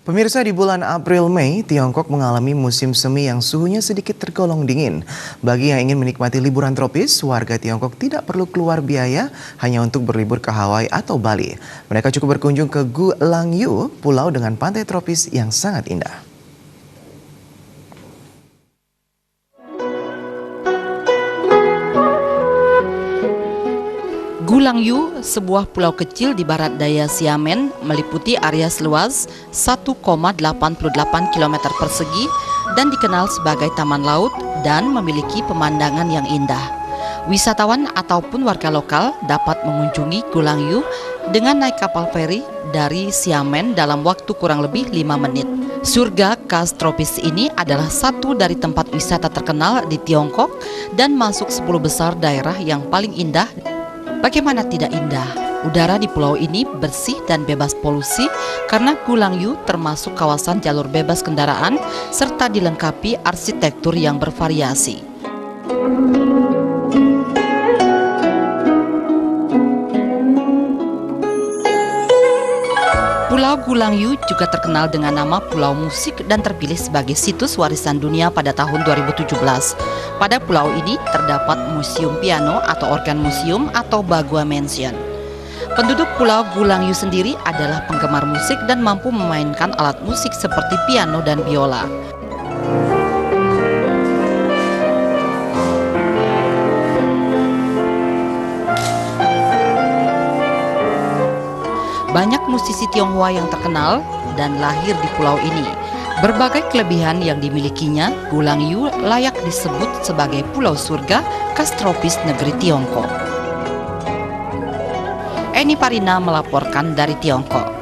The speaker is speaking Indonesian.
Pemirsa, di bulan April-Mei, Tiongkok mengalami musim semi yang suhunya sedikit tergolong dingin. Bagi yang ingin menikmati liburan tropis, warga Tiongkok tidak perlu keluar biaya hanya untuk berlibur ke Hawaii atau Bali. Mereka cukup berkunjung ke Gulangyu, pulau dengan pantai tropis yang sangat indah. Gulangyu, sebuah pulau kecil di barat daya Xiamen, meliputi area seluas 1,88 km persegi dan dikenal sebagai taman laut dan memiliki pemandangan yang indah. Wisatawan ataupun warga lokal dapat mengunjungi Gulangyu dengan naik kapal feri dari Xiamen dalam waktu kurang lebih 5 menit. Surga khas tropis ini adalah satu dari tempat wisata terkenal di Tiongkok dan masuk 10 besar daerah yang paling indah. Bagaimana tidak indah? Udara di pulau ini bersih dan bebas polusi karena Gulangyu termasuk kawasan jalur bebas kendaraan serta dilengkapi arsitektur yang bervariasi. Pulau Gulangyu juga terkenal dengan nama Pulau Musik dan terpilih sebagai situs warisan dunia pada tahun 2017. Pada pulau ini terdapat museum piano atau organ museum atau Bagua Mansion. Penduduk Pulau Gulangyu sendiri adalah penggemar musik dan mampu memainkan alat musik seperti piano dan biola. Banyak musisi Tionghoa yang terkenal dan lahir di pulau ini. Berbagai kelebihan yang dimilikinya, Gulangyu layak disebut sebagai pulau surga khas tropis negeri Tiongkok. Eni Parina melaporkan dari Tiongkok.